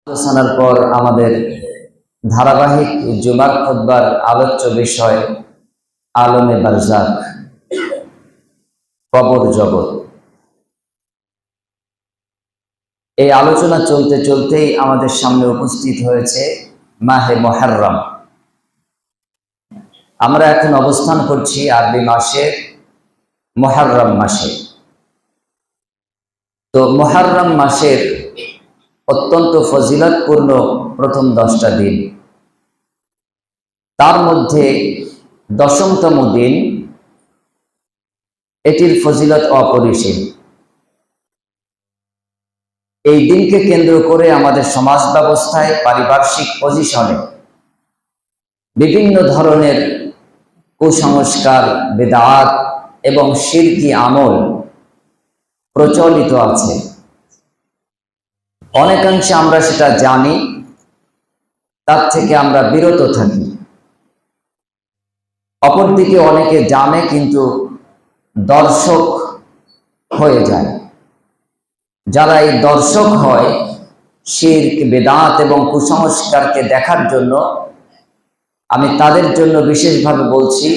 আলোচনার পর আমাদের ধারাবাহিক জুমার খুতবার আলোচ্য বিষয় আলমে বারজাক, কবর জগৎ। এই আলোচনা চলতে চলতেই আমাদের সামনে উপস্থিত হয়েছে মাহে মুহররম। আমরা এখন অবস্থান করছি আরবি মাসে মুহররম মাসে। তো মুহররম মাসের অত্যন্ত ফজিলতপূর্ণ প্রথম 10টা দিন, তার মধ্যে 10মতম দিন, এটির ফজিলত অপরিসীম। এই দিনকে কেন্দ্র করে আমাদের সমাজ ব্যবস্থায়, পারিপার্শ্বিক পজিশনে বিভিন্ন ধরনের কুসংস্কার, বিদআত এবং শিরকি আমল প্রচলিত আছে। অনেকাংশে আমরা সেটা জানি, তার থেকে আমরা বিরত থাকি। অপরদিকে অনেকে জানে কিন্তু দর্শক হয়ে যায়। যারা এই দর্শক হয় শিরক, বিদআত এবং কুসংস্কারকে দেখার জন্য, আমি তাদের জন্য বিশেষভাবে বলছি,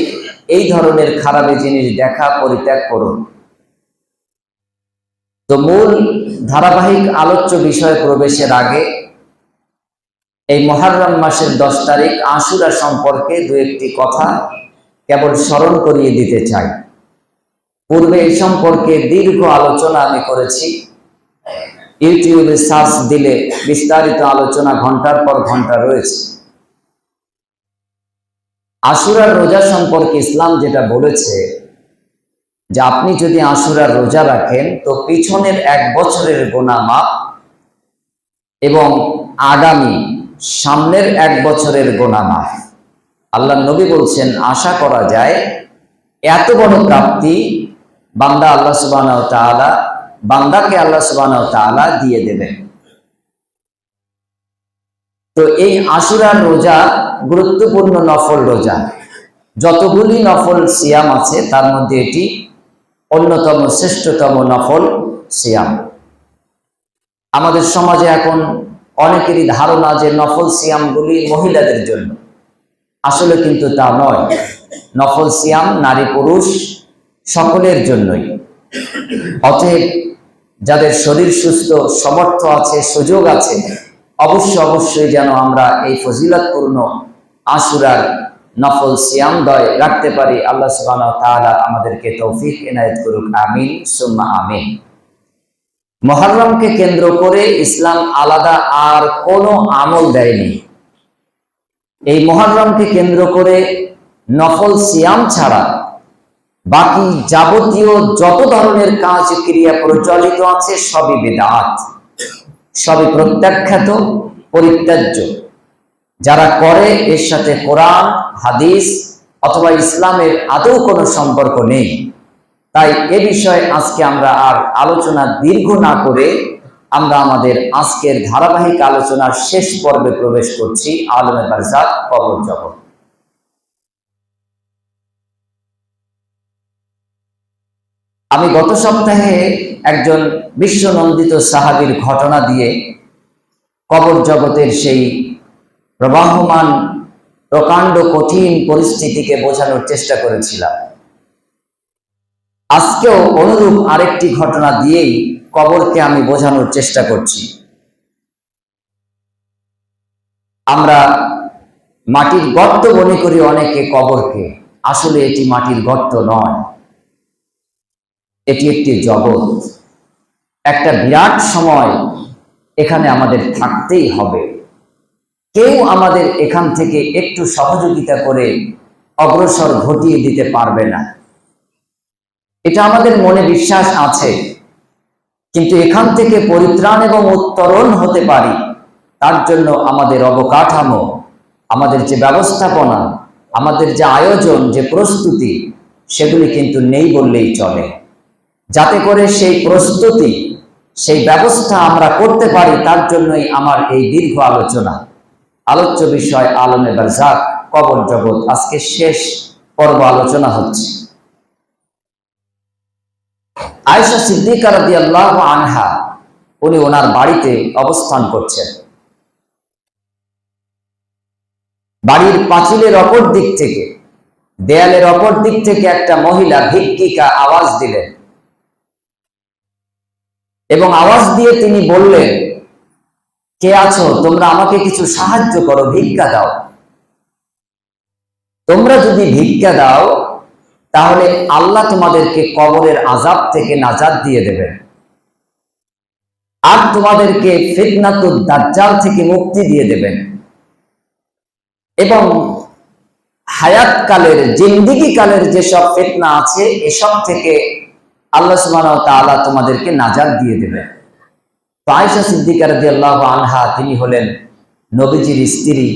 এই ধরনের খারাপ জিনিস দেখা পরিত্যাগ করুন। তো মূল ধারাবাহিক আলোচ্য বিষয়ে প্রবেশের আগে এই মুহররম মাসের 10 তারিখ আশুরা সম্পর্কে দু একটি কথা কেবল স্মরণ করিয়ে দিতে চাই। পূর্বে এই সম্পর্কে দীর্ঘ আলোচনা আমি করেছি। ইউটিউবে সার্চ দিলে বিস্তারিত আলোচনা ঘন্টার পর ঘন্টা রয়েছে। আশুরার রোজা সম্পর্কে ইসলাম যেটা বলেছে যে আপনি যদি আশুরার রোজা রাখেন তো পিছনের 1 বছরের গুনাহ মাফ এবং আগামী সামনের 1 বছরের গুনাহ মাফ। আল্লাহ নবী বলছেন আশা করা যায় এত বড় প্রাপ্তি বান্দাকে আল্লাহ সুবহানাহু ওয়া তাআলা দিয়ে দেবেন। তো এই আশুরার রোজা গুরুত্বপূর্ণ নফল রোজা। যতগুলি নফল সিয়াম আছে তার মধ্যে এটি অন্যতম শ্রেষ্ঠতম নফল সিয়াম। আমাদের সমাজে এখন অনেকেরই ধারণা যে নফল সিয়ামগুলি মহিলাদের জন্য, আসলে কিন্তু তা নয়। নফল সিয়াম নারী পুরুষ সকলের জন্যই। অতএব যাদের শরীর সুস্থ, সমর্থ আছে, সুযোগ আছে, অবশ্যই যেন আমরা এই ফজিলতপূর্ণ আশুরার নফল সিয়ামদয় রাখতে পারি। আল্লাহ সুবহানাহু ওয়া তাআলা আমাদেরকে তৌফিক এনায়েত করুক, আমিন সুম্মা আমিন। মুহররমকে কেন্দ্র করে ইসলাম আলাদা আর কোনো আমল দেয়নি। এই মুহররমকে কেন্দ্র করে নফল সিয়াম ছাড়া বাকি যাবতীয় যত ধরনের কাজ ক্রিয়া প্রচলিত আছে সবই বিদআত, সবই প্রত্যাখ্যাত, পরিত্যাজ্য। যারা করে এর সাথে কোরআন, হাদিস অথবা ইসলামের আদৌ কোনো সম্পর্ক নেই। তাই এ বিষয়ে আজকে আমরা আর আলোচনা দীর্ঘ না করে আমরা আমাদের আজকের ধারাবাহিক আলোচনার শেষ পর্বে প্রবেশ করছি, আলমে বারজাক, কবর জগৎ। আমি গত সপ্তাহে একজন বিশ্বনন্দিত সাহাবীর ঘটনা দিয়ে কবর জগতের সেই প্রবাহমান, প্রকাণ্ড, কঠিন পরিস্থিতিকে বোঝানোর চেষ্টা করেছিলাম। আজকেও অনুরূপ আরেকটি ঘটনা দিয়েই কবরকে আমি বোঝানোর চেষ্টা করছি। আমরা মাটির গর্ত মনে করি অনেকে কবরকে, আসলে এটি মাটির গর্ত নয়, এটি একটি জগৎ, একটা বিরাট সময় এখানে আমাদের থাকতেই হবে। কেউ আমাদের এখান থেকে একটু সহযোগিতা করে অগ্রসর ঘটিয়ে দিতে পারবে না। এটা আমাদের মনে বিশ্বাস আছে, কিন্তু এখান থেকে পরিত্রাণ এবং উত্তরণ হতে পারি তার জন্য আমাদের অবকাঠামো, আমাদের যে ব্যবস্থাপনা, আমাদের যে আয়োজন, যে প্রস্তুতি, সেগুলি কিন্তু নেই বললেই চলে। যাতে করে সেই প্রস্তুতি, সেই ব্যবস্থা আমরা করতে পারি, তার জন্যই আমার এই দীর্ঘ আলোচনা। আলোচ্য বিষয় আলমে বারজাক, কবর জগৎ। আজকে শেষ পর্ব আলোচনা হচ্ছে। আয়েশা সিদ্দিকা রাদিয়াল্লাহু আনহা, উনি ওনার বাড়িতে অবস্থান করছেন। বাড়ির পাঁচিলের অপর দিক থেকে, দেয়ালের অপর দিক থেকে একটা মহিলা ভিক্ষিকা আওয়াজ দিলেন এবং আওয়াজ দিয়ে তিনি বললেন, কে আছো? তোমরা আমাকে কিছু সাহায্য করো, ভিক্ষা দাও। তোমরা যদি ভিক্ষা দাও তাহলে আল্লাহ তোমাদেরকে কবরের আযাব থেকে নাজাত দিয়ে দেবেন, আর তোমাদেরকে ফিতনাতুদ দাজ্জাল থেকে মুক্তি দিয়ে দেবেন, এবং হায়াতকালের, জিন্দিগি কালের যেসব ফিতনা আছে এসব থেকে আল্লাহ সুবহানাহু ওয়া তাআলা তোমাদেরকে নাজাত দিয়ে দেবেন। তো আয়েশা সিদ্দিকা রাদিয়াল্লাহু আনহা, তিনি হলেন নবীজির স্ত্রী,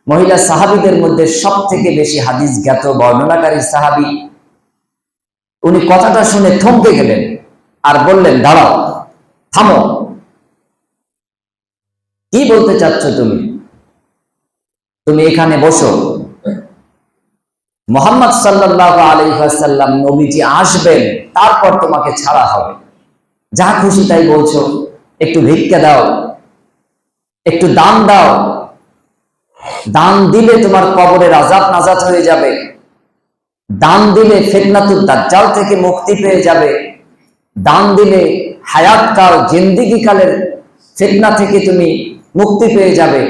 মহিলা সাহাবীদের মধ্যে সবথেকে বেশি হাদিস জ্ঞাত বর্ণনাকারী সাহাবী। উনি কথাটা শুনে থমকে গেলেন আর বললেন, দাঁড়াও, থামো, কি বলতে চাচ্ছ তুমি? তুমি এখানে বসো, মুহাম্মদ সাল্লাল্লাহু আলাইহি ওয়াসাল্লাম নবীজি আসবেন, তারপর তোমাকে ছাড়া হবে। যা খুশি তাই বলছো, একটু ভিক্ষা দাও, একটু দান দাও, দান দিলে তোমার কবরের আযাব নাজাত হয়ে যাবে, দান দিলে ফিতনাতুদ দাজ্জাল থেকে মুক্তি পেয়ে যাবে, দান দিলে হায়াতকাল, জিন্দিগি কালের ফিতনা থেকে তুমি মুক্তি পেয়ে যাবে।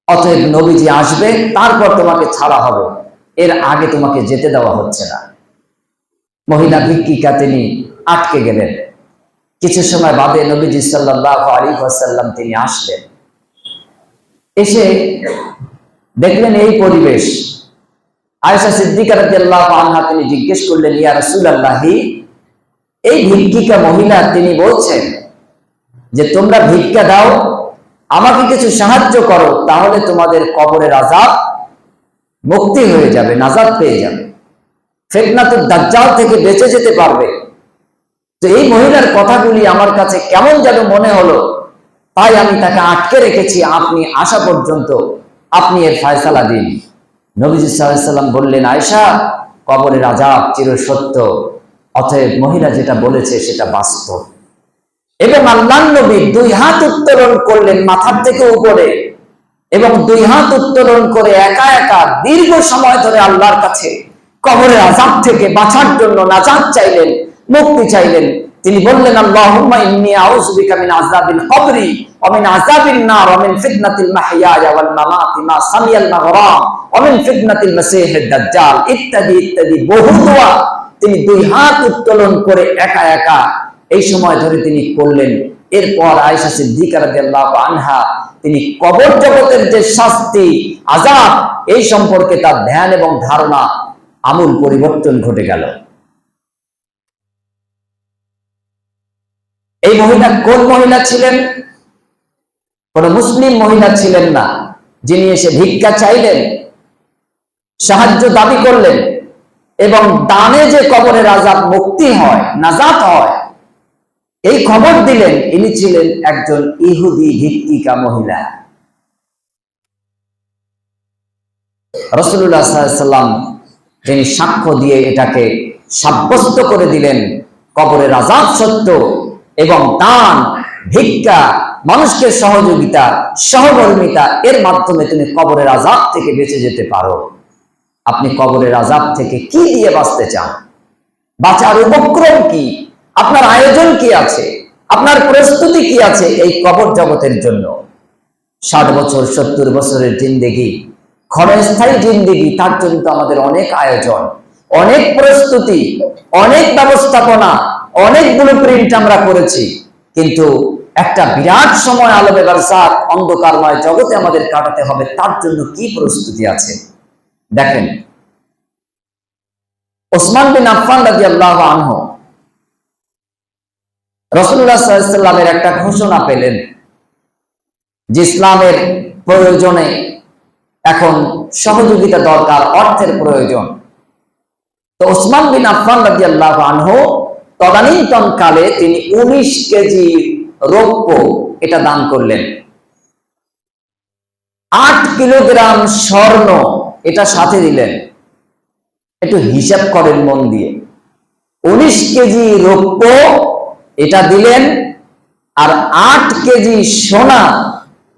অতএব নবীজি আসবে, তারপর তোমাকে ছাড়া হবে, এর আগে তোমাকে যেতে দেওয়া হচ্ছে না। মহিলা ভিক্ষিকা তিনি আটকে গেলেন। কিছু সময় বাদে নবীজি সাল্লাল্লাহু আলাইহি ওয়াসাল্লাম তিনি আসলেন। এসে দেখলেন এই পরিবেশ। আয়েশা সিদ্দিকা রাদিয়াল্লাহু আনহা তিনি জিজ্ঞেস করলেন, ইয়া রাসূলুল্লাহ, এই ভিক্ষিকা মহিলা তিনি বলছেন যে তোমরা ভিক্ষা দাও, আমাকে কিছু সাহায্য করো, তাহলে তোমাদের কবরের আযাব মুক্তি হয়ে যাবে, নাজাত পেয়ে যাবে, ফিতনাতুদ দাজ্জাল থেকে বেঁচে যেতে পারবে। তো এই মহিলার কথাগুলি আমার কাছে কেমন যেন মনে হলো, তাই আমি তাকে আটকে রেখেছি, আপনি আসা পর্যন্ত আপনি এর ফয়সালা দিন। নবীজি সাল্লাল্লাহু আলাইহি ওয়াসাল্লাম বললেন, আয়েশা, কবরের আযাব চিরসত্য, অতএব মহিলা যেটা বলেছে সেটা বাস্তব। এবং আল্লাহর নবী দুই হাত উত্তোলন করলেন মাথার থেকে উপরে, এবং দুই হাত উত্তোলন করে একা একা দীর্ঘ সময় ধরে আল্লাহর কাছে কবরের আযাব থেকে বাঁচার জন্য নাজাত চাইলেন, মুক্তি চাইলেন। তিনি বললেন, আল্লাহুম্মা ইন্নী আউযু বিকা মিন আযাবিল কবরি ওয়া মিন আযাবিন নার ওয়া মিন ফিতনাতিল মাহইয়া ওয়াল মামাতি মা সামিয়াল মাগরাম ওয়া মিন ফিতনাতিল মাসীহিদ দাজ্জাল, ইত্যাদি ইত্যাদি বহু দোয়া তিনি দুই হাত উত্তোলন করে একা একা এই সময় ধরে তিনি করলেন। এরপর আয়েশা সিদ্দিকা রাদিয়াল্লাহু আনহা তিনি কবর জগতের যে শাস্তি, আযাব, এই সম্পর্কে তার ধ্যান এবং ধারণা আমূল পরিবর্তন ঘটে গেল। এই মহিলা কোন মহিলা ছিলেন? কোন মুসলিম মহিলা ছিলেন না, যিনি এসে ভিক্ষা চাইলেন, সাহায্য দাবি করলেন এবং দানে যে কবরের আযাব মুক্তি হয়, নাজাত হয়, এই খবর দিলেন। ইনি ছিলেন একজন ইহুদি ভিক্ষিকা মহিলা। রাসূলুল্লাহ সাল্লাল্লাহু আলাইহি ওয়াসাল্লাম তিনি সাক্ষ্য দিয়ে এটাকে সাব্যস্ত করে দিলেন, কবরের আযাব সত্য, এবং দান, ভিক্ষা, মানুষকে সহযোগিতা, সহকর্মিতা, এর মাধ্যমে তুমি কবরের আযাব থেকে বেঁচে যেতে পারো। আপনি কবরের আযাব থেকে কি দিয়ে বাঁচতে চান? বাঁচার উপক্রম কি? আপনার আয়োজন কি আছে? আপনার প্রস্তুতি কি আছে এই কবর জগতের জন্য? 60 বছর 70 বছরের জিন্দেগি, ক্ষণস্থায়ী জিন্দেগি, তার জন্য তো আমাদের অনেক আয়োজন, অনেক প্রস্তুতি, অনেক ব্যবস্থাপনা, অনেক ব্লুপ্রিন্ট আমরা করেছি। কিন্তু একটা বিরাট সময় আলমে বারযাখ, অন্ধকারময় জগতে আমাদের কাটাতে হবে, তার জন্য কি প্রস্তুতি আছে? দেখেন, ওসমান বিন আফফান রাদিয়াল্লাহু আনহু রাসূলুল্লাহ সাল্লাল্লাহু আলাইহি ওয়াসাল্লামের একটা ঘোষণা পেলেন যে ইসলামের প্রয়োজনে এখন সহযোগিতা দরকার, অর্থের প্রয়োজন। তো ওসমান বিন আফফান রাদিয়াল্লাহু আনহু তদানীন্তন কালে তিনি 19 কেজি রৌপ্য এটা দান করলেন, 8 কিলোগ্রাম স্বর্ণ এটা সাথে দিলেন। একটু হিসাব করেন মন দিয়ে, 19 কেজি রৌপ্য এটা দিলেন, আর 8 কেজি সোনা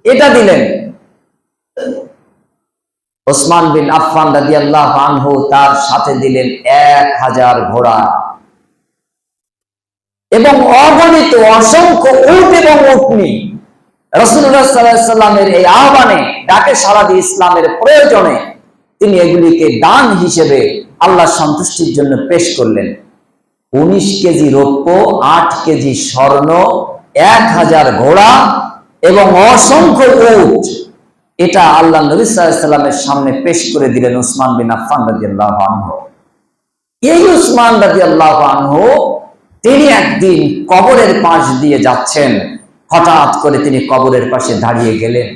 এটা দিলেন। ওসমান বিন আফফান রাদিয়াল্লাহু আনহু তার সাথে দিলেন 1000 ঘোড়া এবং অগণিত অসংখ্য উট এবং উটনি। রাসূলুল্লাহ সাল্লাল্লাহু আলাইহি সাল্লামের এই আহ্বানে, ডাকে সাড়া দিয়ে ইসলামের প্রয়োজনে তিনি এগুলিকে দান হিসেবে আল্লাহর সন্তুষ্টির জন্য পেশ করলেন। 19 কেজি রৌপ্য, 8 কেজি স্বর্ণ, 1000 ঘোড়া এবং অসংখ্য উট, এটা আল্লাহ নবী সাল্লাল্লাহু আলাইহি সাল্লামের সামনে পেশ করে দিলেন ওসমান বিন আফফান রাদিয়াল্লাহু আনহু। এই ওসমান রাদিয়াল্লাহু আনহু তিনি একদিন কবরের পাশ দিয়ে যাচ্ছেন। হঠাৎ করে তিনি কবরের পাশে দাঁড়িয়ে গেলেন।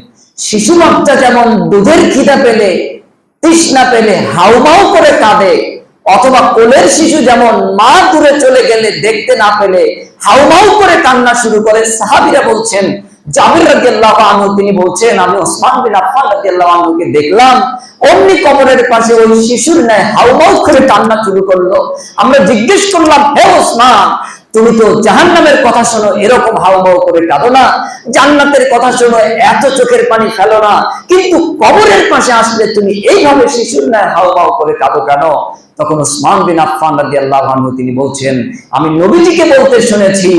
শিশু বাচ্চা যেমন দুধের খিদা পেলে, তৃষ্ণা পেলে হাউমাউ করে কাঁদে, অথবা কোলের শিশু যেমন মা দূরে চলে গেলে দেখতে না পেলে হাউমাউ করে কান্না শুরু করে, সাহাবীরা বলছেন, জাবির রাদিয়াল্লাহু আনহু তিনি বলছেন, আমি ওসমান বিন আফফান রাদিয়াল্লাহু আনহুকে দেখলাম অমনি কবরের পাশে ওই শিশুর ন্যায় হাউমাউ করে কান্না শুরু করলো। আমরা জিজ্ঞেস করলাম, হে ওসমান, তুমি তো জাহান্নামের কথা শোনো, এরকম হাউমাউ করে কাঁদো না, জান্নাতের কথা শোনো, এত চোখের পানি ফেলো না, কিন্তু কবরের পাশে আসলে তুমি এইভাবে শিশুর ন্যায় হাউমাউ করে কাঁদো কেন? তখন ওসমান বিন আফফান রাদিয়াল্লাহু আনহু তিনি বলছেন, আমি নবীজিকে বলতে শুনেছি,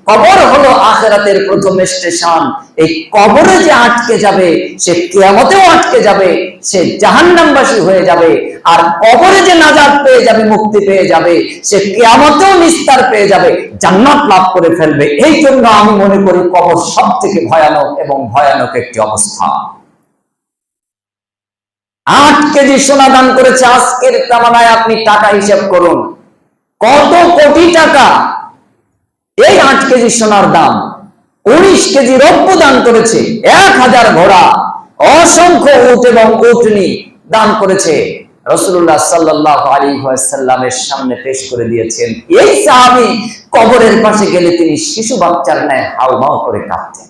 কবর হলো আখিরাতের প্রথম স্টেশন। এই কবরে যে আটকে যাবে সে কিয়ামতেও আটকে যাবে, সে জাহান্নামবাসী হয়ে যাবে। আর কবরে যে নাজাত পেয়ে যাবে, মুক্তি পেয়ে যাবে, সে কিয়ামতেও নিস্তার পেয়ে যাবে, জান্নাত লাভ করে ফেলবে। এই জন্য আমি মনে করি কবর সবথেকে ভয়ানক এবং ভয়ানক একটি অবস্থা। 8 কেজি সোনা দান করেছে। আজকের জামানায় আপনি টাকা হিসাব করুন, কত কোটি টাকা এই 8 কেজি সোনার দাম। 19 কেজি রৌপ্য দান করেছে, 1000 ঘোড়া, অসংখ্য উট এবং উটনি দান করেছে। রাসূলুল্লাহ সাল্লাল্লাহু আলাইহি ওয়াসাল্লামের সামনে পেশ করে দিয়েছেন। এই সাহাবী কবরের পাশে গেলে তিনি শিশু বাচ্চার ন্যায় হাউমাউ করে কাঁদতেন।